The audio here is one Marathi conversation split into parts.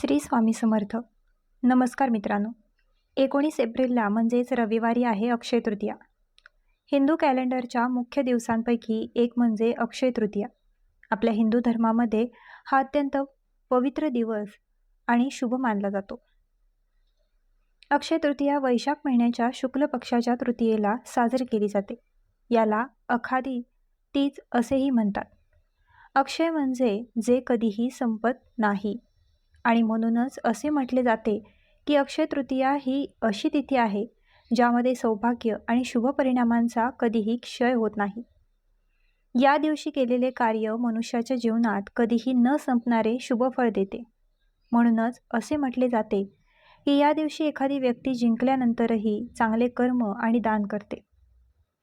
श्री स्वामी समर्थ. नमस्कार मित्रांनो. 19 एप्रिलला म्हणजेच रविवारी आहे अक्षय तृतीया. हिंदू कॅलेंडरच्या मुख्य दिवसांपैकी एक म्हणजे अक्षय तृतीया. आपल्या हिंदू धर्मामध्ये हा अत्यंत पवित्र दिवस आणि शुभ मानला जातो. अक्षय तृतीया वैशाख महिन्याच्या शुक्ल पक्षाच्या तृतीयेला साजरी केली जाते. याला अखादी तीज असेही म्हणतात. अक्षय म्हणजे जे कधीही संपत नाही आणि म्हणूनच असे म्हटले जाते की अक्षय तृतीया ही अशी तिथी आहे ज्यामध्ये सौभाग्य आणि शुभ परिणामांचा कधीही क्षय होत नाही. या दिवशी केलेले कार्य मनुष्याच्या जीवनात कधीही न संपणारे शुभ फळ देते. म्हणूनच असे म्हटले जाते की या दिवशी एखादी व्यक्ती जिंकल्यानंतरही चांगले कर्म आणि दान करते.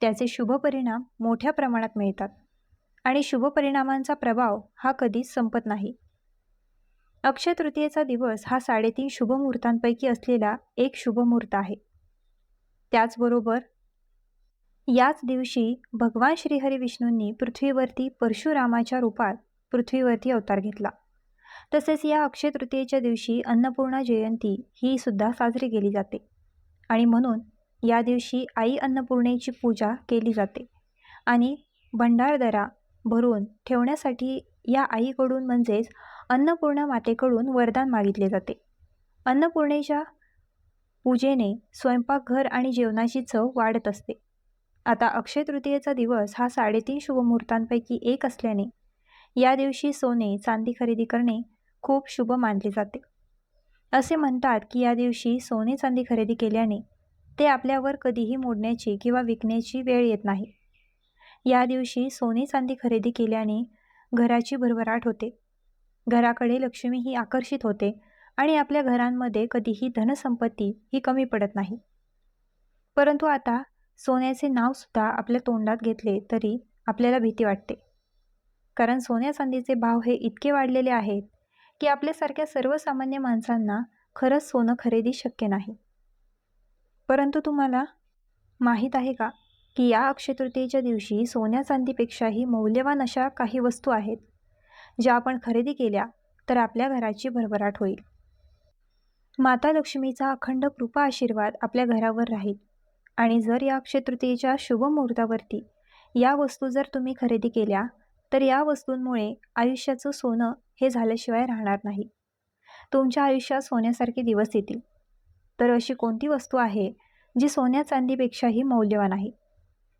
त्याचे शुभ परिणाम मोठ्या प्रमाणात मिळतात आणि शुभ परिणामांचा प्रभाव हा कधीच संपत नाही. अक्षय तृतीयेचा दिवस हा 3.5 शुभ मुहूर्तांपैकी असलेला एक शुभ मुहूर्त आहे. त्याचबरोबर याच दिवशी भगवान श्रीहरी विष्णूंनी पृथ्वीवरती परशुरामाच्या रूपात पृथ्वीवरती अवतार घेतला. तसेच या अक्षय तृतीयेच्या दिवशी अन्नपूर्णा जयंती ही सुद्धा साजरी केली जाते आणि म्हणून या दिवशी आई अन्नपूर्णेची पूजा केली जाते आणि भंडारदरा भरून ठेवण्यासाठी या आईकडून म्हणजेच अन्नपूर्णा मातेकडून वरदान मागितले जाते. अन्नपूर्णेच्या पूजेने स्वयंपाकघर आणि जेवणाची चव वाढत असते. आता अक्षय तृतीयेचा दिवस हा 3.5 शुभ मुहूर्तांपैकी एक असल्याने या दिवशी सोने चांदी खरेदी करणे खूप शुभ मानले जाते. असे म्हणतात की या दिवशी सोने चांदी खरेदी केल्याने ते आपल्यावर कधीही मोडण्याची किंवा विकण्याची वेळ येत नाही. या दिवशी सोने चांदी खरेदी केल्याने घराची भरभराट होते, घराकडे लक्ष्मी ही आकर्षित होते आणि आपल्या घरांमध्ये कधीही धनसंपत्ती ही कमी पडत नाही. परंतु आता सोन्याचे नावसुद्धा आपल्या तोंडात घेतले तरी आपल्याला भीती वाटते, कारण सोन्या चांदीचे भाव हे इतके वाढलेले आहेत की आपल्यासारख्या सर्वसामान्य माणसांना खरंच सोनं खरेदी शक्य नाही. परंतु तुम्हाला माहीत आहे का की या अक्षय तृतीयेच्या दिवशी सोन्या चांदीपेक्षाही मौल्यवान अशा काही वस्तू आहेत ज्या आपण खरेदी केल्या तर आपल्या घराची भरभराट होईल. माता लक्ष्मीचा अखंड कृपा आशीर्वाद आपल्या घरावर राहील आणि जर या अक्षय तृतीयेच्या शुभ मुहूर्तावरती या वस्तू जर तुम्ही खरेदी केल्या तर या वस्तूंमुळे आयुष्याचं सोनं हे झाल्याशिवाय राहणार नाही. तुमच्या आयुष्यात सोन्यासारखे दिवस येतील. तर अशी कोणती वस्तू आहे जी सोन्या चांदीपेक्षाही मौल्यवान आहे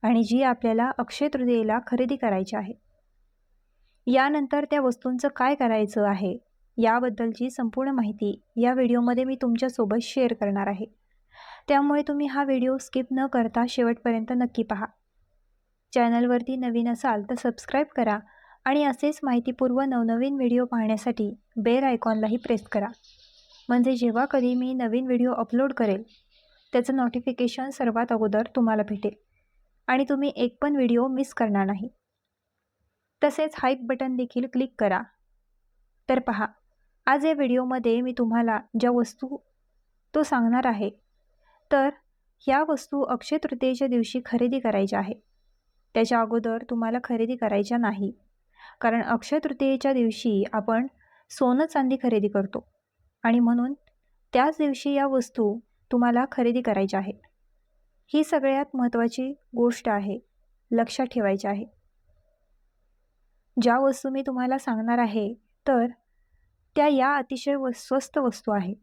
आणि जी आपल्याला अक्षय तृतीयेला खरेदी करायची आहे? यानंतर त्या वस्तूंचं काय करायचं आहे याबद्दलची संपूर्ण माहिती या व्हिडिओमध्ये मी तुमच्यासोबत शेअर करणार आहे. त्यामुळे तुम्ही हा व्हिडिओ स्किप न करता शेवटपर्यंत नक्की पहा. चॅनलवरती नवीन असाल तर सबस्क्राईब करा आणि असेच माहितीपूर्व नवनवीन व्हिडिओ पाहण्यासाठी बेल आयकॉनलाही प्रेस करा, म्हणजे जेव्हा कधी मी नवीन व्हिडिओ अपलोड करेल त्याचं नोटिफिकेशन सर्वात अगोदर तुम्हाला भेटेल आणि तुम्ही एक पण व्हिडिओ मिस करणार नाही. तसेच हाईक बटन देखील क्लिक करा. तर पहा, आज या व्हिडिओमध्ये मी तुम्हाला ज्या वस्तू तो सांगणार आहे तर ह्या वस्तू अक्षय तृतीयेच्या दिवशी खरेदी करायच्या आहे. त्याच्या अगोदर तुम्हाला खरेदी करायच्या नाही, कारण अक्षय तृतीयेच्या दिवशी आपण सोनं चांदी खरेदी करतो आणि म्हणून त्याच दिवशी या वस्तू तुम्हाला खरेदी करायच्या आहेत. ही सगळ्यात महत्त्वाची गोष्ट आहे, लक्षात ठेवायची आहे. ज्या वस्तू मी तुम्हाला सांगणार आहे तर त्या या अतिशय स्वस्त वस्तू आहेत,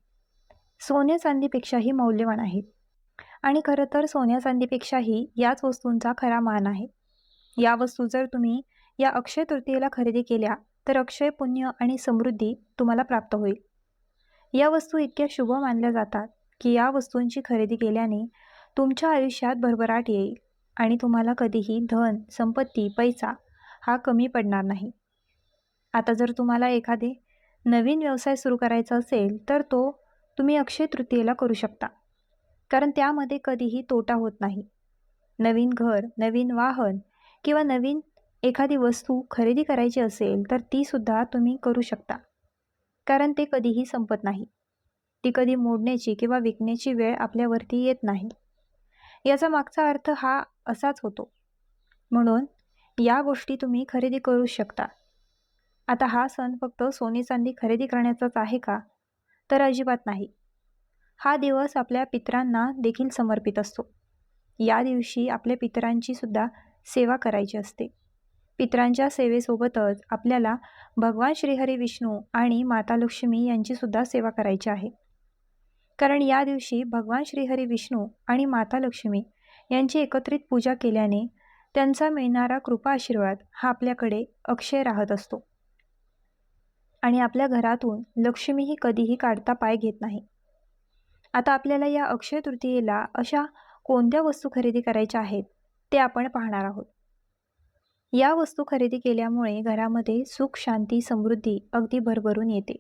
सोन्या चांदीपेक्षाही मौल्यवान आहेत आणि खरं तर सोन्या चांदीपेक्षाही याच वस्तूंचा खरा मान आहे. या वस्तू जर तुम्ही या अक्षय तृतीयेला खरेदी केल्या तर अक्षय पुण्य आणि समृद्धी तुम्हाला प्राप्त होईल. या वस्तू इतक्या शुभ मानल्या जातात की या वस्तूंची खरेदी केल्याने तुमच्या आयुष्यात भरभराट येईल आणि तुम्हाला कधीही धन संपत्ती पैसा हा कमी पडणार नाही. आता जर तुम्हाला एखादे नवीन व्यवसाय सुरू करायचा असेल तर तो तुम्ही अक्षय तृतीयेला करू शकता, कारण त्यामध्ये कधीही तोटा होत नाही. नवीन घर, नवीन वाहन किंवा नवीन एखादी वस्तू खरेदी करायची असेल तर ती सुद्धा तुम्ही करू शकता, कारण ते कधीही संपत नाही. ती कधी मोडण्याची किंवा विकण्याची वेळ आपल्यावरती येत नाही. याचा मागचा अर्थ हा असाच होतो. म्हणून या गोष्टी तुम्ही खरेदी करू शकता. आता हा सण फक्त सोने चांदी खरेदी करण्याचाच आहे का? तर अजिबात नाही. हा दिवस आपल्या पितरांना देखील समर्पित असतो. या दिवशी आपल्या पितरांची सुद्धा सेवा करायची असते. पितरांच्या सेवेसोबतच आपल्याला भगवान श्रीहरी विष्णू आणि माता लक्ष्मी यांची सुद्धा सेवा करायची आहे. कारण या दिवशी भगवान श्रीहरी विष्णू आणि माता लक्ष्मी यांची एकत्रित पूजा केल्याने त्यांचा मिळणारा कृपा आशीर्वाद हा आपल्याकडे अक्षय राहत असतो आणि आपल्या घरातून लक्ष्मीही कधीही काढता पाय घेत नाही. आता आपल्याला या अक्षय तृतीयेला अशा कोणत्या वस्तू खरेदी करायच्या आहेत ते आपण पाहणार आहोत. या वस्तू खरेदी केल्यामुळे घरामध्ये सुख, शांती, समृद्धी अगदी भरभरून येते.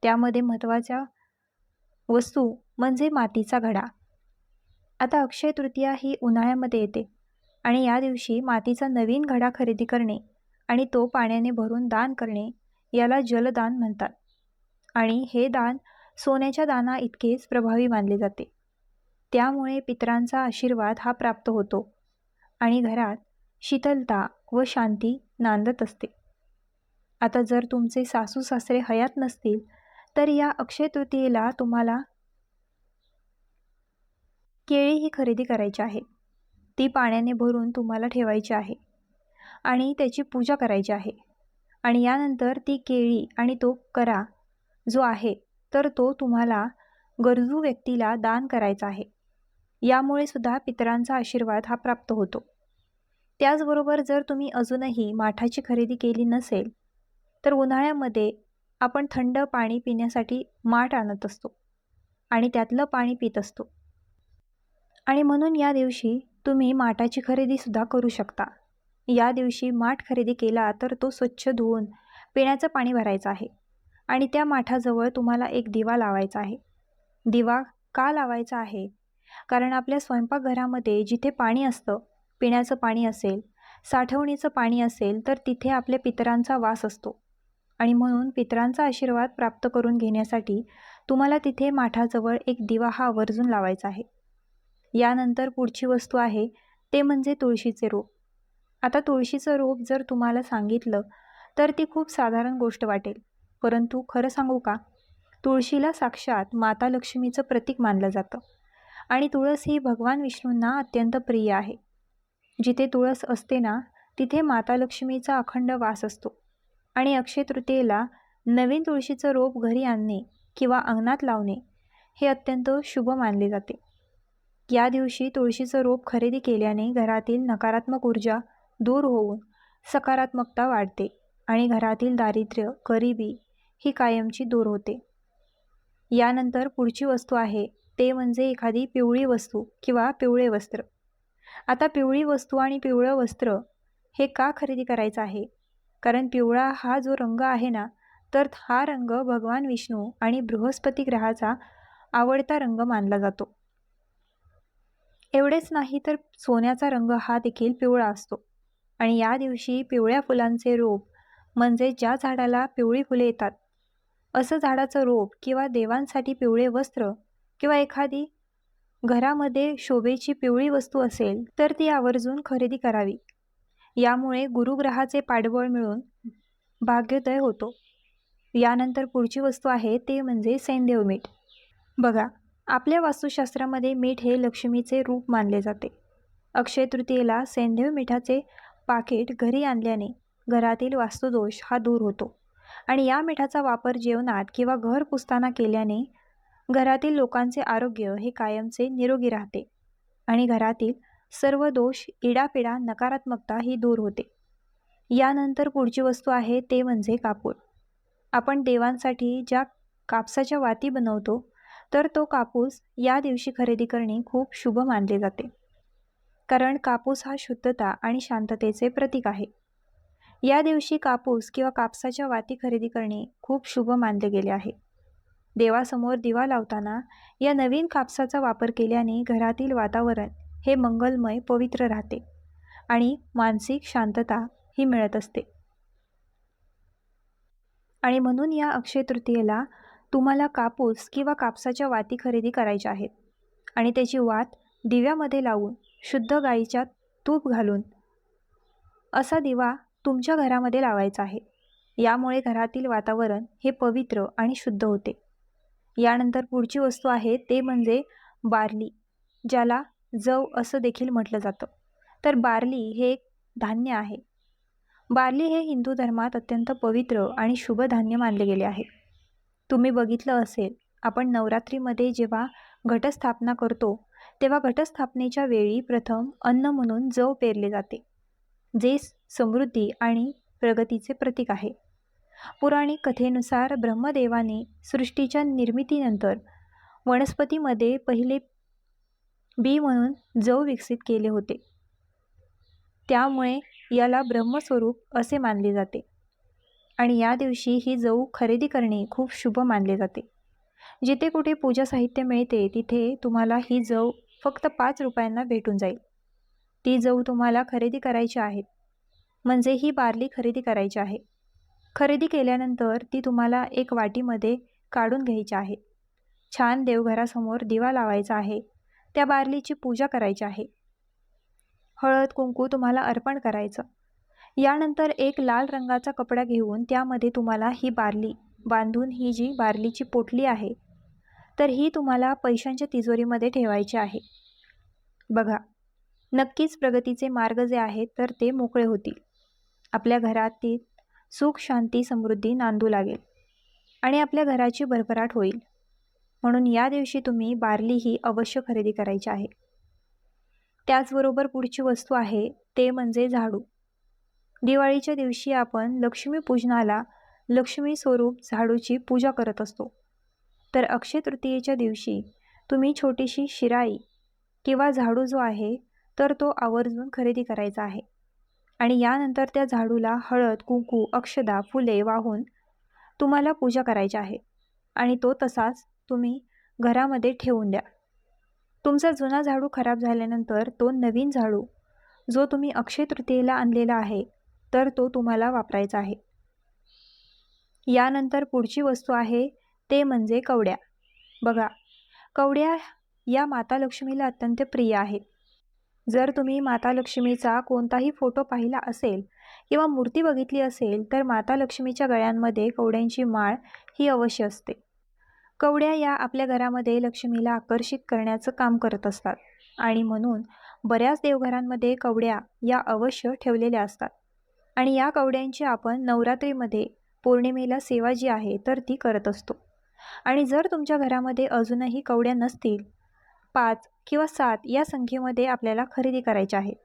त्यामध्ये महत्त्वाच्या वस्तू म्हणजे मातीचा घडा. आता अक्षय तृतीया ही उन्हाळ्यामध्ये येते आणि या दिवशी मातीचा नवीन घडा खरेदी करणे आणि तो पाण्याने भरून दान करणे याला जलदान म्हणतात. आणि हे दान सोन्याच्या दाना इतकेच प्रभावी मानले जाते. त्यामुळे पितरांचा आशीर्वाद हा प्राप्त होतो आणि घरात शीतलता व शांती नांदत असते. आता जर तुमचे सासू सासरे हयात नसतील तर या अक्षय तृतीयेला तुम्हाला केळी ही खरेदी करायची आहे. ती पाण्याने भरून तुम्हाला ठेवायची आहे आणि त्याची पूजा करायची आहे. आणि यानंतर ती केळी आणि तो करा जो आहे तर तो तुम्हाला गरजू व्यक्तीला दान करायचा आहे. यामुळे सुद्धा पितरांचा आशीर्वाद हा प्राप्त होतो. त्याचबरोबर जर तुम्ही अजूनही माठाची खरेदी केली नसेल तर उन्हाळ्यामध्ये आपण थंड पाणी पिण्यासाठी माठ आणत असतो आणि त्यातलं पाणी पित असतो. आणि म्हणून या दिवशी तुम्ही माठाची खरेदीसुद्धा करू शकता. या दिवशी माठ खरेदी केला तर तो स्वच्छ धुवून पिण्याचं पाणी भरायचं आहे आणि त्या माठाजवळ तुम्हाला एक दिवा लावायचा आहे. दिवा का लावायचा आहे? कारण आपल्या स्वयंपाकघरामध्ये जिथे पाणी असतं, पिण्याचं पाणी असेल, साठवणीचं पाणी असेल तर तिथे आपल्या पितरांचा वास असतो आणि म्हणून पितरांचा आशीर्वाद प्राप्त करून घेण्यासाठी तुम्हाला तिथे माठाजवळ एक दिवा हा आवर्जून लावायचा आहे. यानंतर पुढची वस्तू आहे ते म्हणजे तुळशीचे रोप. आता तुळशीचं रोप जर तुम्हाला सांगितलं तर ती खूप साधारण गोष्ट वाटेल, परंतु खरं सांगू का, तुळशीला साक्षात माता लक्ष्मीचं प्रतीक मानलं जातं आणि तुळस ही भगवान विष्णूंना अत्यंत प्रिय आहे. जिथे तुळस असते ना तिथे माता लक्ष्मीचा अखंड वास असतो आणि अक्षय तृतीयेला नवीन तुळशीचं रोप घरी आणणे किंवा अंगणात लावणे हे अत्यंत शुभ मानले जाते. या दिवशी तुळशीचं रोप खरेदी केल्याने घरातील नकारात्मक ऊर्जा दूर होऊन सकारात्मकता वाढते आणि घरातील दारिद्र्य, गरिबी ही कायमची दूर होते. यानंतर पुढची वस्तू आहे ते म्हणजे एखादी पिवळी वस्तू किंवा पिवळे वस्त्र. आता पिवळी वस्तू आणि पिवळं वस्त्र हे का खरेदी करायचं आहे? कारण पिवळा हा जो रंग आहे ना, तर हा रंग भगवान विष्णू आणि बृहस्पती ग्रहाचा आवडता रंग मानला जातो. एवढेच नाही तर सोन्याचा रंग हा देखील पिवळा असतो आणि या दिवशी पिवळ्या फुलांचे रोप म्हणजे ज्या झाडाला पिवळी फुले येतात असं झाडाचं रोप किंवा देवांसाठी पिवळे वस्त्र किंवा एखादी घरामध्ये शोभेची पिवळी वस्तू असेल तर ती आवर्जून खरेदी करावी. यामुळे गुरुग्रहाचे पाठबळ मिळून भाग्योदय होतो. यानंतर पुढची वस्तू आहे ते म्हणजे सैंधव मीठ. बघा, आपल्या वास्तुशास्त्रामध्ये मीठ हे लक्ष्मीचे रूप मानले जाते. अक्षय तृतीयेला सैंधव मिठाचे पाकिट घरी आणल्याने घरातील वास्तुदोष हा दूर होतो आणि या मिठाचा वापर जेवणात किंवा घर पुसताना केल्याने घरातील लोकांचे आरोग्य हे कायमचे निरोगी राहते आणि घरातील सर्व दोष, इडापिडा, नकारात्मकता ही दूर होते. यानंतर पुढची वस्तू आहे ते म्हणजे कापूर. आपण देवांसाठी ज्या कापसाच्या वाती बनवतो तर तो कापूस या दिवशी खरेदी करणे खूप शुभ मानले जाते. कारण कापूस हा शुद्धता आणि शांततेचे प्रतीक आहे. या दिवशी कापूस किंवा कापसाच्या वाती खरेदी करणे खूप शुभ मानले गेले आहे. देवासमोर दिवा लावताना या नवीन कापसाचा वापर केल्याने घरातील वातावरण हे मंगलमय, पवित्र राहते आणि मानसिक शांतता ही मिळत असते. आणि म्हणून या अक्षय तृतीयेला तुम्हाला कापूस किंवा कापसाच्या वाती खरेदी करायच्या आहेत आणि त्याची वात दिव्यामध्ये लावून शुद्ध गाईच्या तूप घालून असा दिवा तुमच्या घरामध्ये लावायचा आहे. यामुळे घरातील वातावरण हे पवित्र आणि शुद्ध होते. यानंतर पुढची वस्तू आहे ते म्हणजे बार्ली, ज्याला जव असं देखील म्हटलं जातं. तर बार्ली हे एक धान्य आहे. बार्ली हे हिंदू धर्मात अत्यंत पवित्र आणि शुभ धान्य मानले गेले आहे. तुम्ही बघितलं असेल, आपण नवरात्रीमध्ये जेव्हा घटस्थापना करतो, तेव्हा घटस्थापनेच्या वेळी प्रथम अन्न म्हणून जव पेरले जाते, जे समृद्धी आणि प्रगतीचे प्रतीक आहे. पौराणिक कथेनुसार ब्रह्मदेवाने सृष्टीच्या निर्मितीनंतर वनस्पतीमध्ये पहिले बी म्हणून जव विकसित केले होते. त्यामुळे याला ब्रह्मस्वरूप असे मानले जाते आणि या दिवशी ही जव खरेदी करणे खूप शुभ मानले जाते. जिथे कुठे पूजा साहित्य मिळते तिथे तुम्हाला ही जव फक्त 5 रुपयांना भेटून जाईल. ती जव तुम्हाला खरेदी करायची आहे, म्हणजे ही बार्ली खरेदी करायची आहे. खरेदी केल्यानंतर ती तुम्हाला एक वाटीमध्ये काढून घ्यायची आहे. छान देवघरासमोर दिवा लावायचा आहे. त्या बार्लीची पूजा करायची आहे. हळद कुंकू तुम्हाला अर्पण करायचं. यानंतर एक लाल रंगाचा कपडा घेऊन त्यामध्ये तुम्हाला ही बार्ली बांधून, ही जी बार्लीची पोटली आहे तर ही तुम्हाला पैशांच्या तिजोरीमध्ये ठेवायची आहे. बघा, नक्कीच प्रगतीचे मार्ग जे आहेत तर ते मोकळे होतील. आपल्या घरातील सुख शांती समृद्धी नांदू लागेल आणि आपल्या घराची भरभराट होईल. म्हणून या दिवशी तुम्ही बार्ली ही अवश्य खरेदी करायची आहे. त्याचबरोबर पुढची वस्तू आहे ते म्हणजे झाडू. दिवाळीच्या दिवशी आपण लक्ष्मीपूजनाला लक्ष्मी स्वरूप झाडूची पूजा करत असतो. तर अक्षय तृतीयेच्या दिवशी तुम्ही छोटीशी शिराई किंवा झाडू जो आहे तर तो आवर्जून खरेदी करायचा आहे आणि यानंतर त्या झाडूला हळद कुंकू अक्षदा फुले वाहून तुम्हाला पूजा करायची आहे आणि तो तसाच तुम्ही घरामध्ये ठेवून द्या. तुमचा जुना झाडू खराब झाल्यानंतर तो नवीन झाडू जो तुम्ही अक्षय तृतीयेला आणलेला आहे तर तो तुम्हाला वापरायचा आहे. यानंतर पुढची वस्तू आहे ते म्हणजे कवड्या. बघा, कवड्या या माता लक्ष्मीला अत्यंत प्रिय आहेत. जर तुम्ही माता लक्ष्मीचा कोणताही फोटो पाहिला असेल किंवा मूर्ती बघितली असेल तर माता लक्ष्मीच्या गळ्यांमध्ये कवड्यांची माळ ही अवश्य असते. कवड्या या आपल्या घरामध्ये लक्ष्मीला आकर्षित करण्याचं काम करत असतात आणि म्हणून बऱ्याच देवघरांमध्ये कवड्या या अवश्य ठेवलेल्या असतात आणि या कवड्यांची आपण नवरात्रीमध्ये पौर्णिमेला सेवा जी आहे तर ती करत असतो. आणि जर तुमच्या घरामध्ये अजूनही कवड्या नसतील, 5 किंवा 7 या संख्येमध्ये आपल्याला खरेदी करायच्या आहेत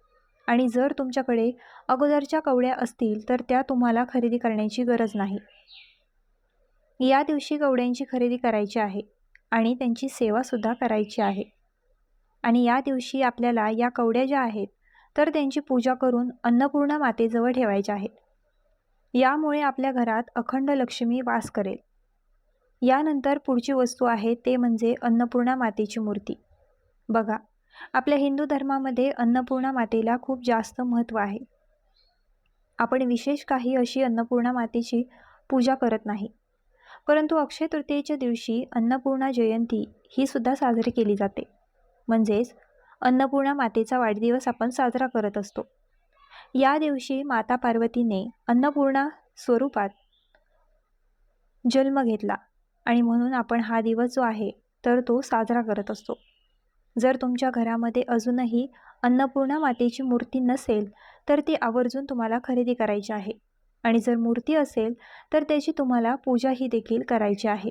आणि जर तुमच्याकडे अगोदरच्या कवड्या असतील तर त्या तुम्हाला खरेदी करण्याची गरज नाही. या दिवशी कवड्यांची खरेदी करायची आहे आणि त्यांची सेवासुद्धा करायची आहे आणि या दिवशी आपल्याला या कवड्या ज्या आहेत तर त्यांची पूजा करून अन्नपूर्णा मातेजवळ ठेवायच्या आहेत. यामुळे आपल्या घरात अखंड लक्ष्मी वास करेल. यानंतर पुढची वस्तू आहे ते म्हणजे अन्नपूर्णा मातेची मूर्ती. बघा, आपल्या हिंदू धर्मामध्ये अन्नपूर्णा मातेला खूप जास्त महत्त्व आहे. आपण विशेष काही अशी अन्नपूर्णा मातेची पूजा करत नाही, परंतु अक्षय तृतीयेच्या दिवशी अन्नपूर्णा जयंती ही सुद्धा साजरी केली जाते. म्हणजेच अन्नपूर्णा मातेचा वाढदिवस आपण साजरा करत असतो. या दिवशी माता पार्वतीने अन्नपूर्णा स्वरूपात जन्म घेतला आणि म्हणून आपण हा दिवस जो आहे तर तो साजरा करत असतो. जर तुमच्या घरामध्ये अजूनही अन्नपूर्णा मातेची मूर्ती नसेल तर ती आवर्जून तुम्हाला खरेदी करायची आहे आणि जर मूर्ती असेल तर त्याची तुम्हाला पूजा ही देखील करायची आहे.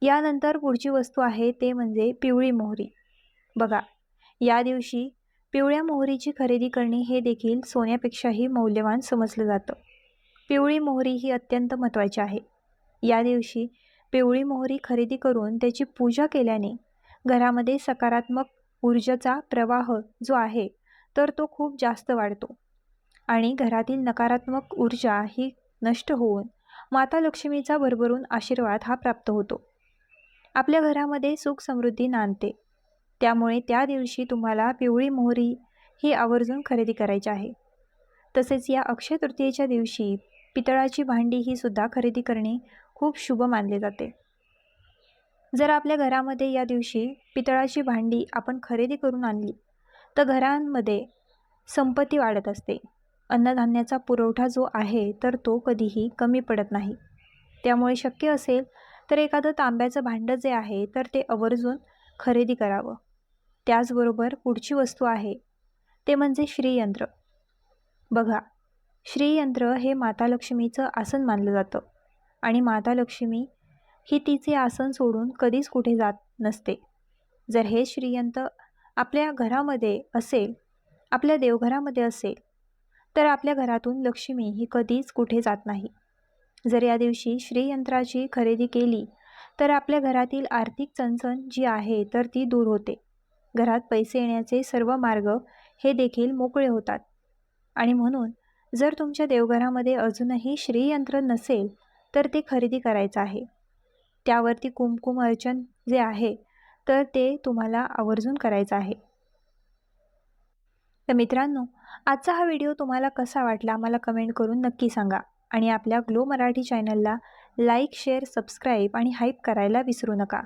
यानंतर पुढची वस्तू आहे ते म्हणजे पिवळी मोहरी. बघा, या दिवशी पिवळ्या मोहरीची खरेदी करणे हे देखील सोन्यापेक्षाही मौल्यवान समजलं जातं. पिवळी मोहरी ही अत्यंत महत्त्वाची आहे. या दिवशी पिवळी मोहरी खरेदी करून त्याची पूजा केल्याने घरामध्ये सकारात्मक ऊर्जेचा प्रवाह जो आहे तर तो खूप जास्त वाढतो आणि घरातील नकारात्मक ऊर्जा ही नष्ट होऊन माता लक्ष्मीचा भरभरून आशीर्वाद हा प्राप्त होतो. आपल्या घरामध्ये सुख समृद्धी नांदते. त्यामुळे त्या दिवशी तुम्हाला पिवळी मोहरी ही आवर्जून खरेदी करायची आहे. तसेच या अक्षय तृतीयेच्या दिवशी पितळाची भांडी ही सुद्धा खरेदी करणे खूप शुभ मानले जाते. जर आपल्या घरामध्ये या दिवशी पितळाची भांडी आपण खरेदी करून आणली तर घरांमध्ये संपत्ती वाढत असते. अन्नधान्याचा पुरवठा जो आहे तर तो कधीही कमी पडत नाही. त्यामुळे शक्य असेल तर एखादं तांब्याचं भांडं जे आहे तर ते आवर्जून खरेदी करावं. त्याचबरोबर पुढची वस्तू आहे ते म्हणजे श्रीयंत्र. बघा, श्रीयंत्र हे माता लक्ष्मीचं आसन मानलं जातं आणि माता लक्ष्मी ही तिचे आसन सोडून कधीच कुठे जात नसते. जर हे श्रीयंत्र आपल्या घरामध्ये असेल, आपल्या देवघरामध्ये असेल, तर आपल्या घरातून लक्ष्मी ही कधीच कुठे जात नाही. जर या दिवशी श्रीयंत्राची खरेदी केली तर आपल्या घरातील आर्थिक चणचण जी आहे तर ती दूर होते. घरात पैसे येण्याचे सर्व मार्ग हे देखील मोकळे होतात. आणि म्हणून जर तुमच्या देवघरामध्ये अजूनही श्रीयंत्र नसेल तर ते खरेदी करायचं आहे. त्यावरती कुमकुम अर्चन जे आहे तर ते तुम्हाला आवर्जून करायचं आहे. तर मित्रांनो, आजचा हा व्हिडिओ तुम्हाला कसा वाटला मला कमेंट करून नक्की सांगा आणि आपल्या ग्लो मराठी चॅनलला लाईक, शेअर, सबस्क्राईब आणि हाईप करायला विसरू नका.